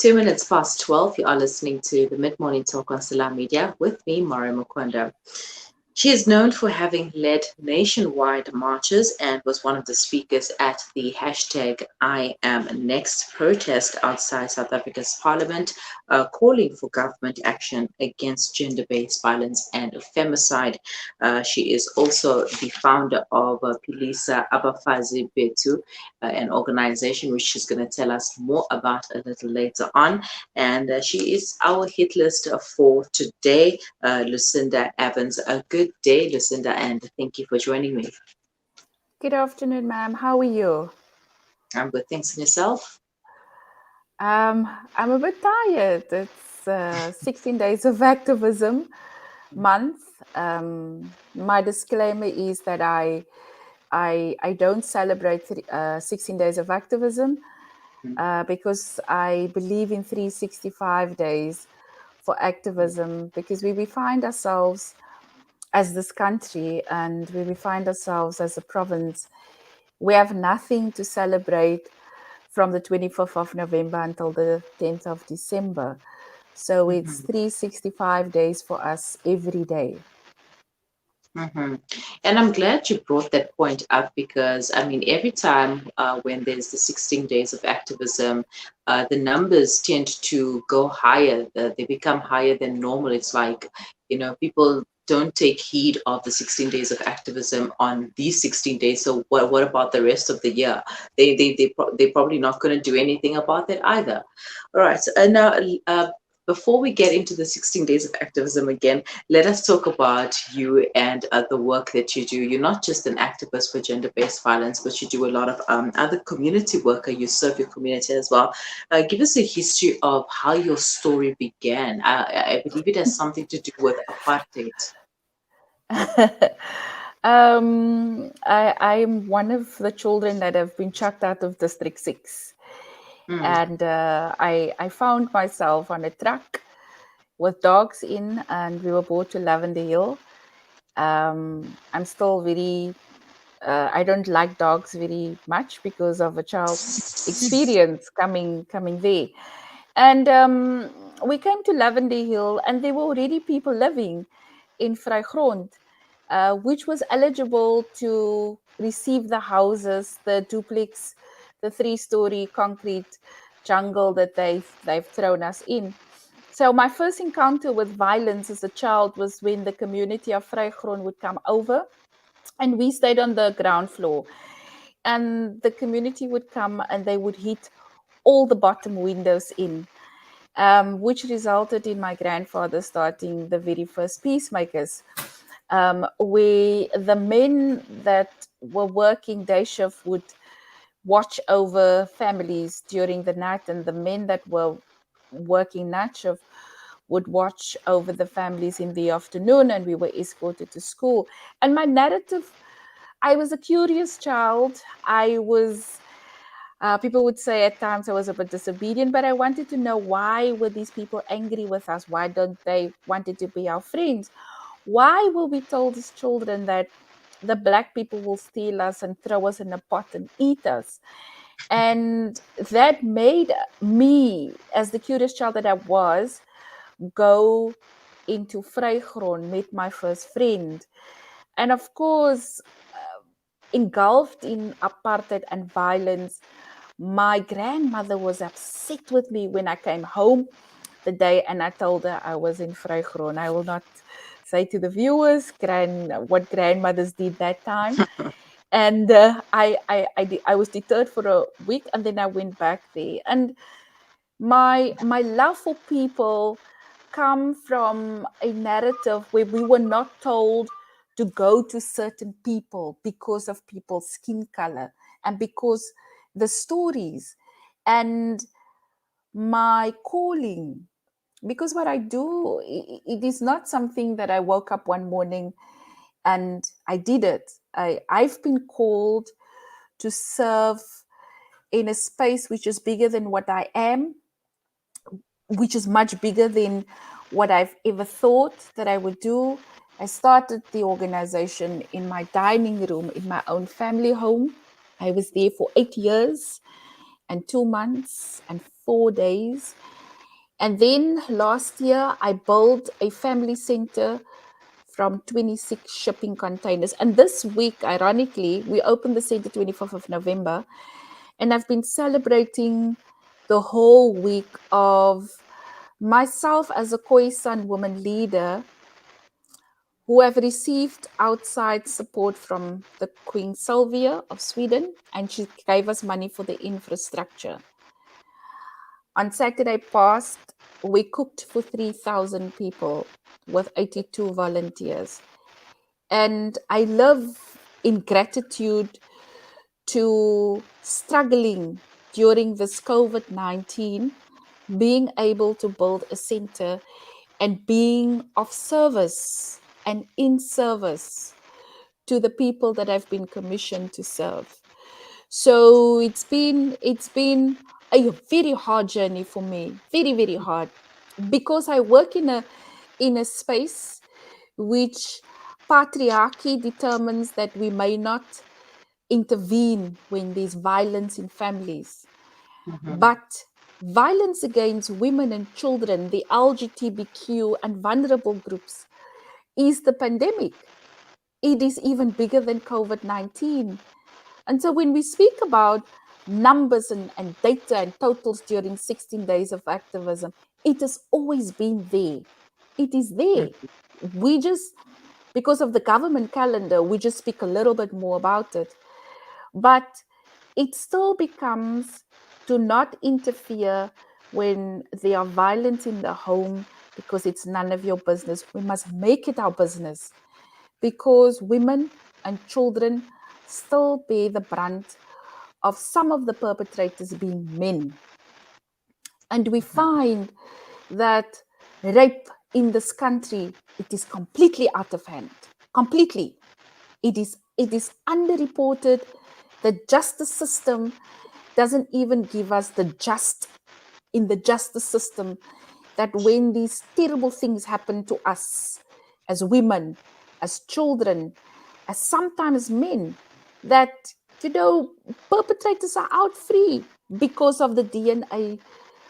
2 minutes past 12. You are listening to the Mid Morning Talk on Salam Media with me, Mara Mukwanda. She is known for having led nationwide marches and was one of the speakers at the hashtag I Am Next protest outside South Africa's parliament, calling for government action against gender-based violence and femicide. She is also the founder of Pilisa Abafazi Betu, an organization which she's going to tell us more about a little later on. And she is our hit list for today, Lucinda Evans. A good day, Lucinda, and thank you for joining me. Good afternoon, ma'am. How are you? I'm good, thanks. And yourself? I'm a bit tired. It's 16 days of activism month. My disclaimer is that I don't celebrate 16 days of activism because I believe in 365 days for activism, because we find ourselves as this country and we find ourselves as a province, we have nothing to celebrate from the 25th of November until the 10th of December. So it's 365 days for us every day. Mm-hmm. And I'm glad you brought that point up because, I mean, every time when there's the 16 days of activism, the numbers tend to go higher. They become higher than normal. It's like, people don't take heed of the 16 days of activism on these 16 days. So what about the rest of the year? They're probably not going to do anything about that either. All right. So, now, before we get into the 16 days of activism again, let us talk about you and the work that you do. You're not just an activist for gender-based violence, but you do a lot of other community work. You serve your community as well. Give us a history of how your story began. I believe it has something to do with apartheid. I'm one of the children that have been chucked out of District 6. And I found myself on a truck with dogs in, and we were brought to Lavender Hill. I'm still very, I don't like dogs very much because of a child experience coming there. And we came to Lavender Hill, and there were already people living in Vrygrond, which was eligible to receive the houses, the duplex, the 3-story concrete jungle that they've thrown us in. So my first encounter with violence as a child was when the community of Vrygrond would come over, and we stayed on the ground floor. And the community would come and they would hit all the bottom windows in, which resulted in my grandfather starting the very first peacemakers, where the men that were working day shift would watch over families during the night, and the men that were working night shift would watch over the families in the afternoon, and we were escorted to school. And my narrative, I was a curious child. I was, people would say at times I was a bit disobedient, but I wanted to know, why were these people angry with us? Why don't they wanted to be our friends? Why were we told as children that the black people will steal us and throw us in a pot and eat us? And that made me, as the curious child that I was, go into Vrygrond, meet my first friend. And of course, engulfed in apartheid and violence, my grandmother was upset with me when I came home the day and I told her I was in Vrygrond. I will not say to the viewers what grandmothers did that time. And I was deterred for a week, and then I went back there. And my love for people come from a narrative where we were not told to go to certain people because of people's skin color and because the stories and my calling. Because what I do, it is not something that I woke up one morning and I did it. I've been called to serve in a space which is bigger than what I am, which is much bigger than what I've ever thought that I would do. I started the organization in my dining room in my own family home. I was there for 8 years and 2 months and 4 days. And then last year, I built a family center from 26 shipping containers. And this week, ironically, we opened the center 25th of November. And I've been celebrating the whole week of myself as a Khoisan woman leader who have received outside support from the Queen Sylvia of Sweden, and she gave us money for the infrastructure. On Saturday past, we cooked for 3,000 people with 82 volunteers. And I live in gratitude to struggling during this COVID-19, being able to build a center and being of service and in service to the people that I've been commissioned to serve. So it's been a very hard journey for me, very, very hard, because I work in a space which patriarchy determines that we may not intervene when there's violence in families. But violence against women and children, the LGBTQ and vulnerable groups, is the pandemic. It is even bigger than COVID-19. And so when we speak about numbers and data and totals during 16 days of activism, it has always been there. It is there. We just, because of the government calendar, we just speak a little bit more about it. But it still becomes to not interfere when there are violence in the home, because it's none of your business. We must make it our business, because women and children still bear the brunt of some of the perpetrators being men. And we find that rape in this country, it is completely out of hand. Completely. It is underreported. The justice system doesn't even give us the just in the justice system, that when these terrible things happen to us as women, as children, as sometimes men, that, perpetrators are out free because of the DNA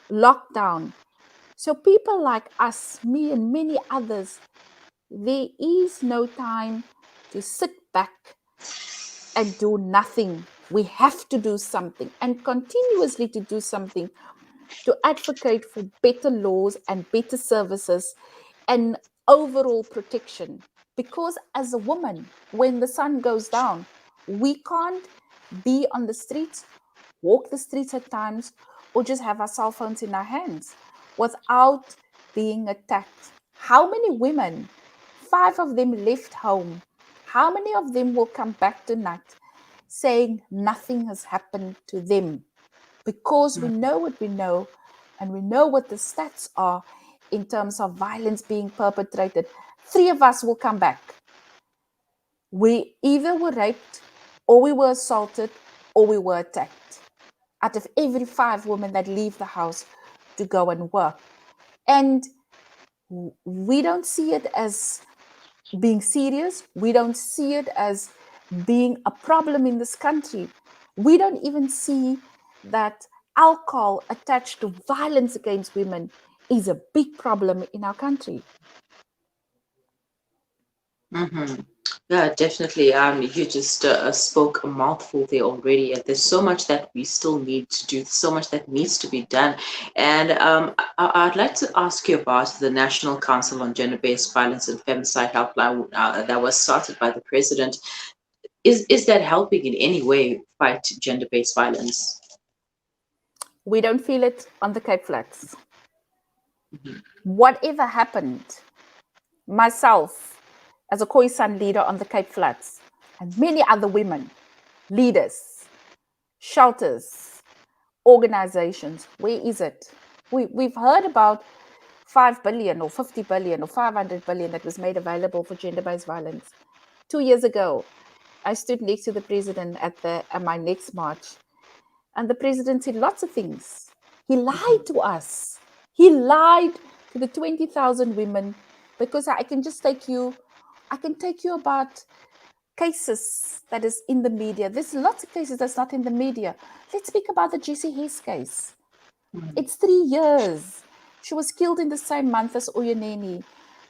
lockdown. So people like us, me and many others, there is no time to sit back and do nothing. We have to do something, and continuously to do something, to advocate for better laws and better services and overall protection. Because as a woman, when the sun goes down, we can't be on the streets, walk the streets at times, or just have our cell phones in our hands without being attacked. How many women, 5 of them left home, how many of them will come back tonight saying nothing has happened to them? Because we know what we know, and we know what the stats are in terms of violence being perpetrated. 3 of us will come back. We either were raped, or we were assaulted, or we were attacked. Out of every 5 women that leave the house to go and work. And we don't see it as being serious. We don't see it as being a problem in this country. We don't even see that alcohol attached to violence against women is a big problem in our country. Yeah, definitely. You just spoke a mouthful there already, and there's so much that we still need to do, so much that needs to be done. And I'd like to ask you about the National Council on Gender-Based Violence and Femicide Helpline that was started by the president. Is that helping in any way fight gender-based violence? We don't feel it on the Cape Flats. Whatever happened, myself as a Khoisan leader on the Cape Flats, and many other women, leaders, shelters, organizations, where is it? We've heard about 5 billion or 50 billion or 500 billion that was made available for gender-based violence. 2 years ago, I stood next to the president at my next march, and the president said lots of things. He lied to us. He lied to the 20,000 women, because I can take you about cases that is in the media. There's lots of cases that's not in the media. Let's speak about the Jesse Hess case. It's 3 years. She was killed in the same month as Uyinene.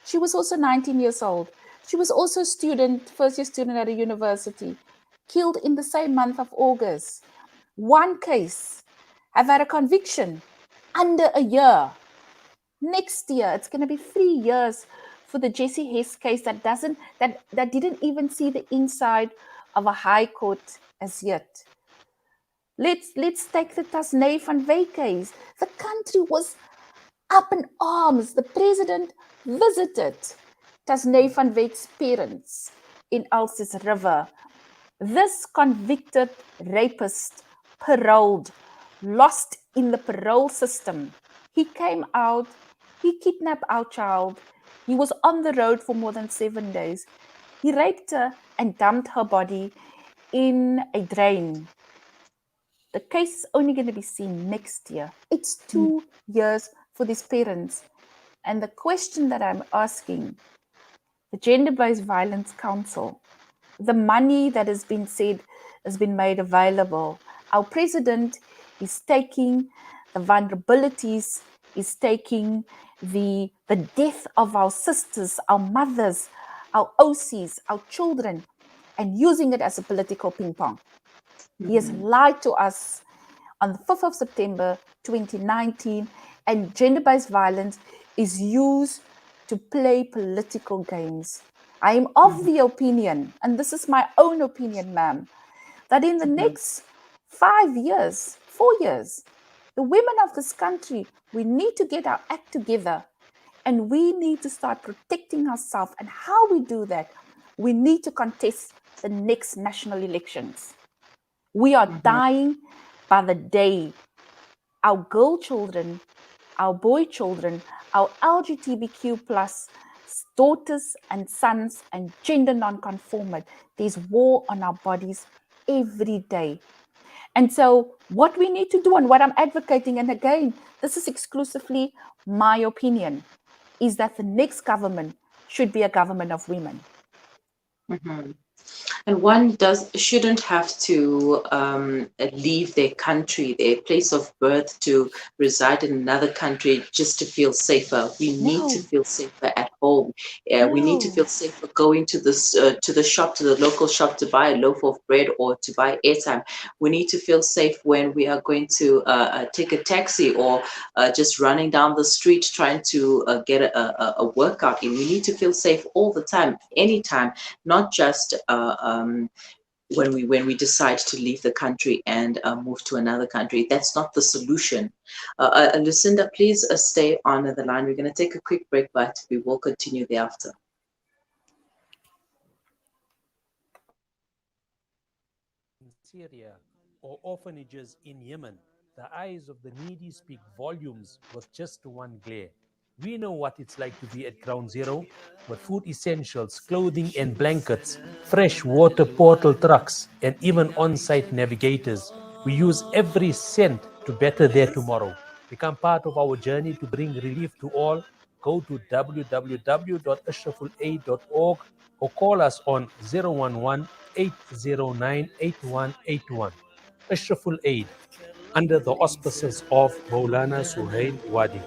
She was also 19 years old. She was also a student, first-year student at a university, killed in the same month of August. One case. I've had a conviction under a year. Next year, it's going to be 3 years for the Jessie Hess case that didn't even see the inside of a high court as yet. Let's take the Tasney van Wyk case. The country was up in arms. The president visited Tasney van Wyk's parents in Elsies River. This convicted rapist, paroled, lost in the parole system. He came out, he kidnapped our child. He was on the road for more than 7 days. He raped her and dumped her body in a drain. The case is only going to be seen next year. It's 2 years for these parents. And the question that I'm asking, the Gender-Based Violence Council, the money that has been said has been made available. Our president is taking the vulnerabilities, is taking the death of our sisters, our mothers, our OCs, our children, and using it as a political ping pong. He has lied to us on the 5th of September 2019, and gender-based violence is used to play political games. I am of the opinion, and this is my own opinion, ma'am, that in the next 5 years, 4 years, the women of this country, we need to get our act together, and we need to start protecting ourselves. And how we do that, we need to contest the next national elections. We are dying by the day. Our girl children, our boy children, our LGBTQ plus daughters and sons and gender non-conformant, there's war on our bodies every day. And so what we need to do, and what I'm advocating, and again, this is exclusively my opinion, is that the next government should be a government of women. And one shouldn't have to leave their country, their place of birth, to reside in another country just to feel safer. We need to feel safer at home. We need to feel safer going to the shop, to the local shop, to buy a loaf of bread or to buy airtime. We need to feel safe when we are going to take a taxi or just running down the street trying to get a workout in. We need to feel safe all the time, anytime, not just when we decide to leave the country and move to another country. That's not the solution. Lucinda, please stay on the line. We're going to take a quick break, but we will continue thereafter. In Syria or orphanages in Yemen, the eyes of the needy speak volumes with just one glare. We know what it's like to be at ground zero with food essentials, clothing and blankets, fresh water portal trucks, and even on-site navigators. We use every cent to better their tomorrow. Become part of our journey to bring relief to all. Go to www.ashrafulaid.org or call us on 011-809-8181. Ashraful Aid, under the auspices of Maulana Suhail Wadi.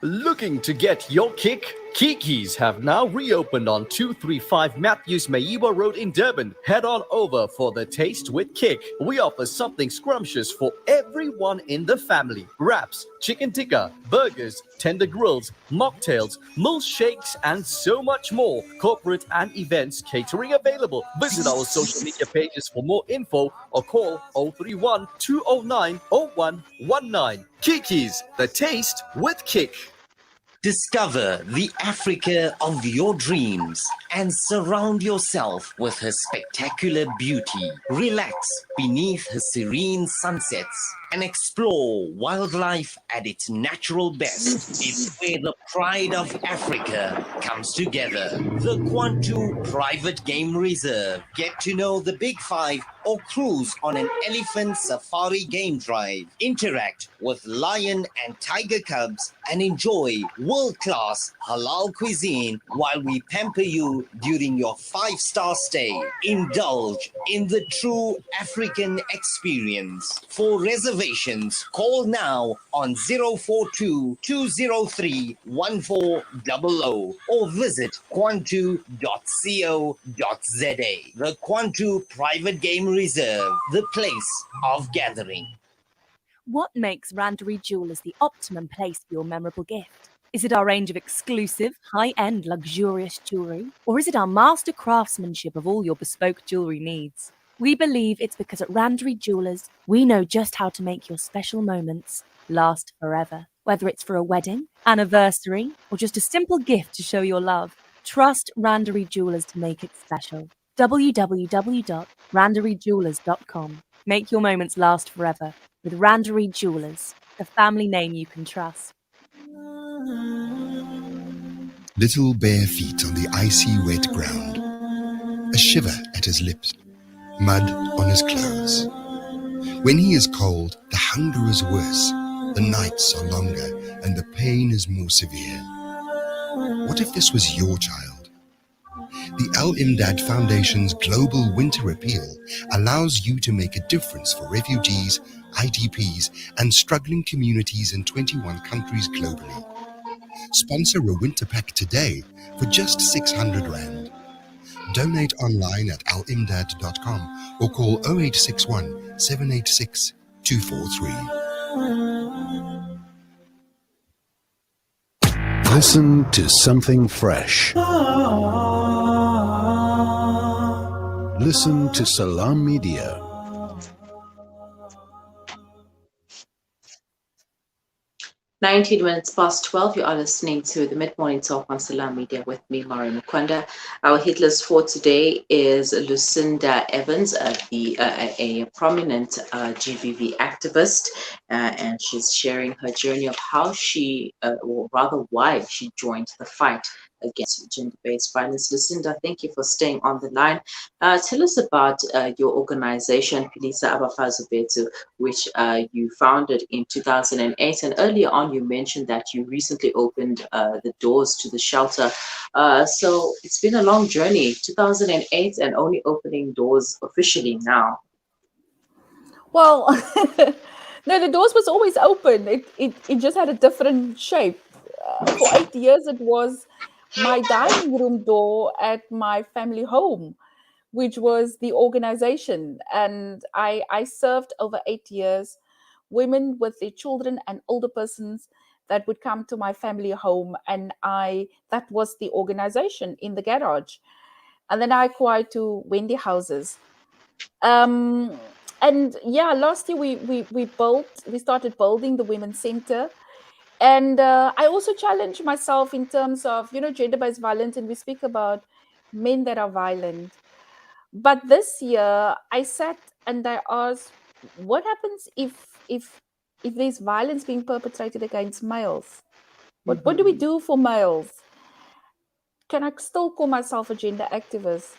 Looking to get your kick? Kiki's have now reopened on 235 Matthews Maiwa Road in Durban. Head on over for the Taste with Kick. We offer something scrumptious for everyone in the family. Wraps, chicken tikka, burgers, tender grills, mocktails, milkshakes, and so much more. Corporate and events catering available. Visit our social media pages for more info or call 031 209 0119. Kiki's, the Taste with Kick. Discover the Africa of your dreams and surround yourself with her spectacular beauty. Relax beneath her serene sunsets and explore wildlife at its natural best. It's where the pride of Africa comes together. The Kwantu Private Game Reserve. Get to know the Big Five or cruise on an elephant safari game drive. Interact with lion and tiger cubs and enjoy world-class halal cuisine while we pamper you during your 5-star stay. Indulge in the true African experience. For reservations, call now on 042 203 1400 or visit kwantu.co.za. The Kwantu Private Game Reserve, the place of gathering. What makes Randery Jewelers the optimum place for your memorable gift? Is it our range of exclusive, high-end, luxurious jewellery? Or is it our master craftsmanship of all your bespoke jewellery needs? We believe it's because at Randery Jewelers, we know just how to make your special moments last forever. Whether it's for a wedding, anniversary, or just a simple gift to show your love, trust Randery Jewelers to make it special. www.randeryjewelers.com. Make your moments last forever with Randery Jewelers, the family name you can trust. Little bare feet on the icy wet ground, a shiver at his lips, mud on his clothes. When he is cold, the hunger is worse, the nights are longer, and the pain is more severe. What if this was your child? The Al Imdad Foundation's Global Winter Appeal allows you to make a difference for refugees, IDPs, and struggling communities in 21 countries globally. Sponsor a winter pack today for just 600 Rand. Donate online at alimdad.com or call 0861 786 243. Listen to something fresh. Listen to Salam Media. 19 minutes past 12, you are listening to the Mid-Morning Talk on Salam Media with me, Mari Mukwanda. Our hit list for today is Lucinda Evans, a prominent GBV activist, and she's sharing her journey of how she, or rather why she joined the fight against gender-based violence. Lucinda, thank you for staying on the line. Tell us about your organization, Philisa Abafazo Betu, which you founded in 2008. And earlier on, you mentioned that you recently opened the doors to the shelter. So it's been a long journey, 2008, and only opening doors officially now. Well, no, the doors was always open. It just had a different shape. For 8 years, it was my dining room door at my family home, which was the organization. And I served over 8 years women with their children and older persons that would come to my family home. And that was the organization in the garage. And then I acquired 2 Wendy houses. And yeah, last year we started building the Women's Center. And I also challenge myself in terms of, gender-based violence, and we speak about men that are violent. But this year, I sat and I asked, what happens if there's violence being perpetrated against males? What do we do for males? Can I still call myself a gender activist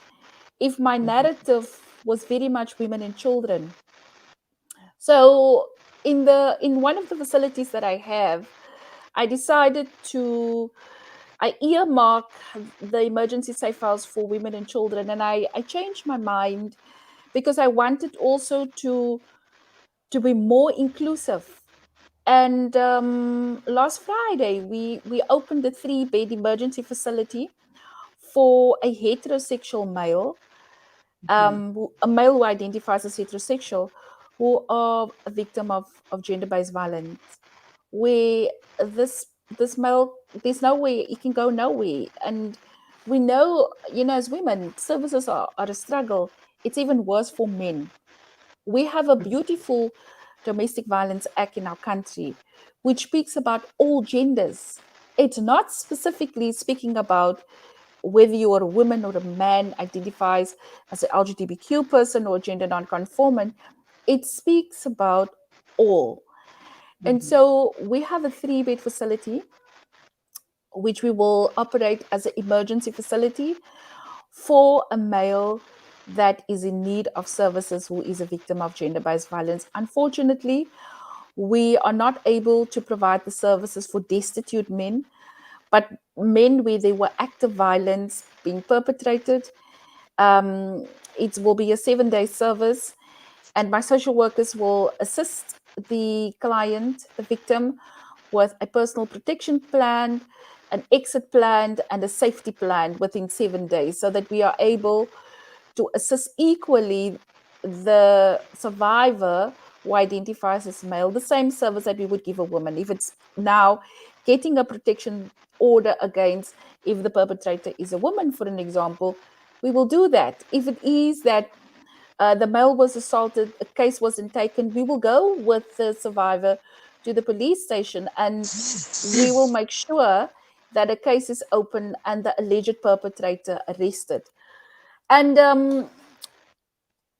if my narrative was very much women and children? So in one of the facilities that I have, I decided I earmark the emergency safe house for women and children. And I changed my mind because I wanted also to be more inclusive. And last Friday, we opened a 3-bed emergency facility for a heterosexual male, a male who identifies as heterosexual, who are a victim of gender-based violence, where this male, there's nowhere, he can go nowhere. And we know, as women, services are a struggle. It's even worse for men. We have a beautiful Domestic Violence Act in our country, which speaks about all genders. It's not specifically speaking about whether you are a woman or a man, identifies as an LGBTQ person or gender non-conformant. It speaks about all. And so we have a 3-bed facility, which we will operate as an emergency facility for a male that is in need of services who is a victim of gender-based violence. Unfortunately, we are not able to provide the services for destitute men, but men where there were active violence being perpetrated. It will be a 7-day service, and my social workers will assist the client, the victim, with a personal protection plan, an exit plan, and a safety plan within 7 days, so that we are able to assist equally the survivor who identifies as male, the same service that we would give a woman. If it's now getting a protection order against if the perpetrator is a woman, for an example, we will do that. If it is that the male was assaulted, a case wasn't taken, we will go with the survivor to the police station, and we will make sure that a case is open and the alleged perpetrator arrested. And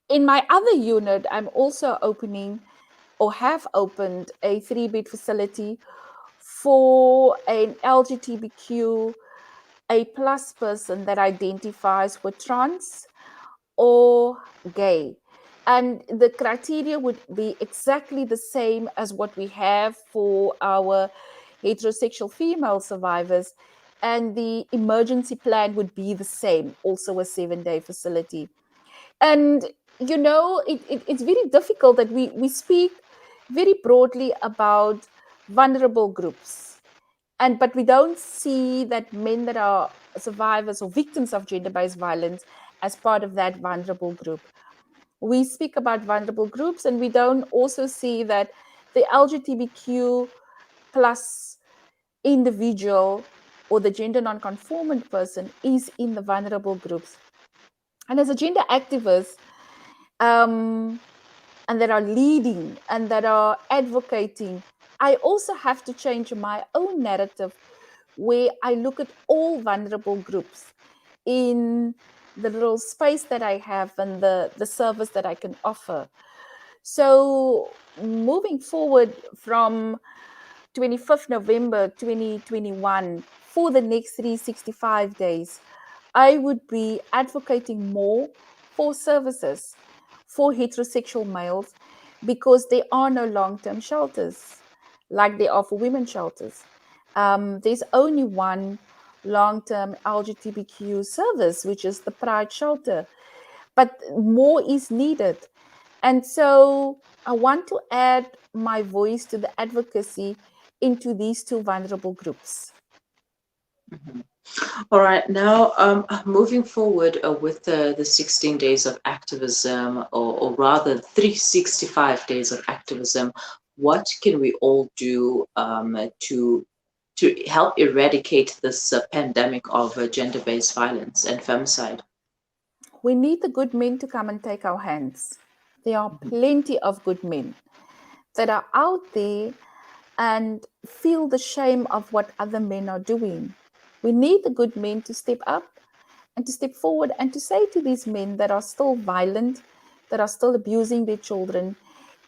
in my other unit, I'm also opening or have opened a 3-bed facility for an LGBTQ a plus person that identifies with trans or gay. And the criteria would be exactly the same as what we have for our heterosexual female survivors. And the emergency plan would be the same, also a 7-day facility. And, you know, it's very difficult that we speak very broadly about vulnerable groups. But we don't see that men that are survivors or victims of gender-based violence as part of that vulnerable group. We speak about vulnerable groups, and we don't also see that the LGBTQ plus individual or the gender non-conformant person is in the vulnerable groups. And as a gender activist, and that are leading and that are advocating, I also have to change my own narrative where I look at all vulnerable groups in the little space that I have and the service that I can offer. So moving forward from 25th November 2021 for the next 365 days, I would be advocating more for services for heterosexual males, because there are no long-term shelters like there are for women's shelters. There's only one long-term LGBTQ service, which is the Pride Shelter, but more is needed. And so I want to add my voice to the advocacy into these two vulnerable groups. All right, now moving forward with the 16 days of activism, or rather 365 days of activism, what can we all do to help eradicate this pandemic of gender-based violence and femicide? We need the good men to come and take our hands. There are plenty of good men that are out there and feel the shame of what other men are doing. We need the good men to step up and to step forward and to say to these men that are still violent, that are still abusing their children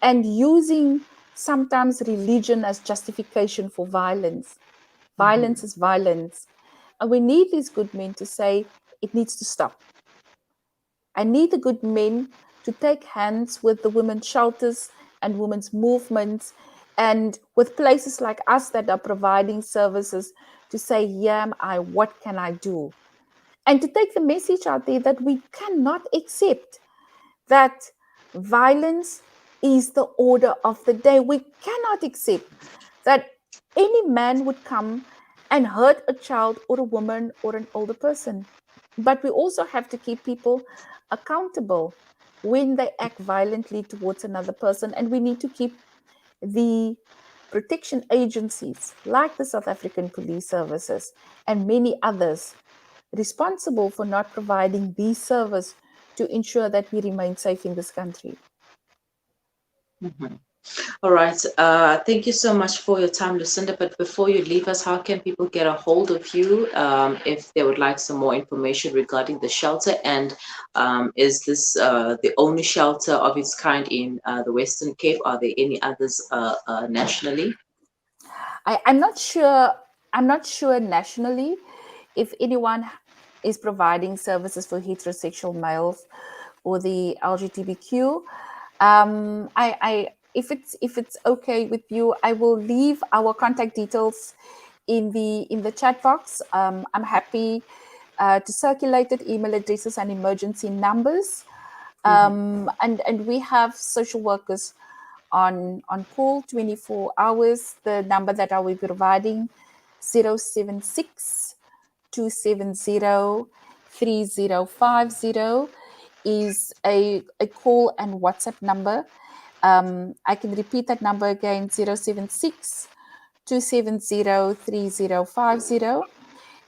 and using sometimes religion as justification for violence. Violence is violence. And we need these good men to say it needs to stop. I need the good men to take hands with the women's shelters and women's movements and with places like us that are providing services to say, here am I, what can I do? And to take the message out there that we cannot accept that violence is the order of the day. We cannot accept that any man would come and hurt a child or a woman or an older person. But we also have to keep people accountable when they act violently towards another person. And we need to keep the protection agencies like the South African Police Services and many others responsible for not providing these services to ensure that we remain safe in this country. All right. Thank you so much for your time, Lucinda. But before you leave us, how can people get a hold of you if they would like some more information regarding the shelter? And is this the only shelter of its kind in the Western Cape? Are there any others nationally? I'm not sure. I'm not sure nationally if anyone is providing services for heterosexual males or the LGBTQ. If it's okay with you, I will leave our contact details in the chat box. I'm happy to circulate it, email addresses and emergency numbers. And we have social workers on call 24 hours. The number that I will be providing, 076 270 3050, is a call and WhatsApp number. I can repeat that number again, 076 270 3050.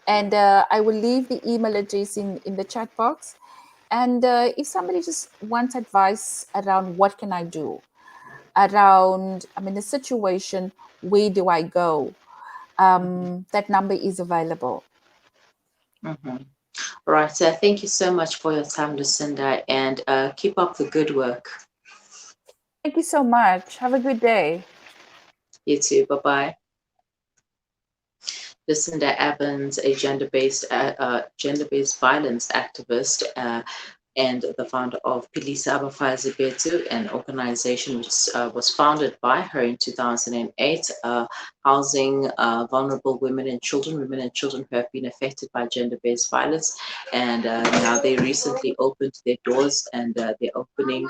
And I will leave the email address in the chat box. And if somebody just wants advice around what can I do, around I'm in a situation, where do I go? That number is available. Mm-hmm. Right. Thank you so much for your time, Lucinda, and keep up the good work. Thank you so much. Have a good day. You too. Bye-bye. Lucinda Evans, a gender-based violence activist and the founder of Pilisa Abafazi Betu, an organization which was founded by her in 2008, housing vulnerable women and children who have been affected by gender-based violence. And now they recently opened their doors and they're opening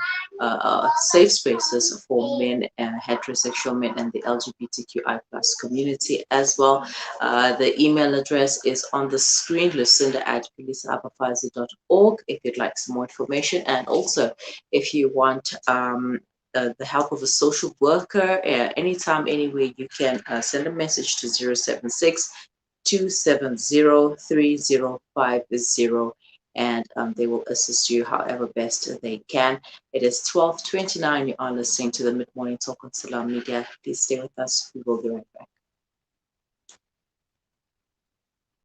safe spaces for men, heterosexual men, and the LGBTQI+ community as well. The email address is on the screen, lucinda@pilisaabafazi.org, if you'd like some more information. And also, if you want the help of a social worker, anytime, anywhere, you can send a message to 076 270 3050, and they will assist you however best they can. It is 12:29. You are listening to the Mid Morning Talk on Salam Media. Please stay with us. We will be right back.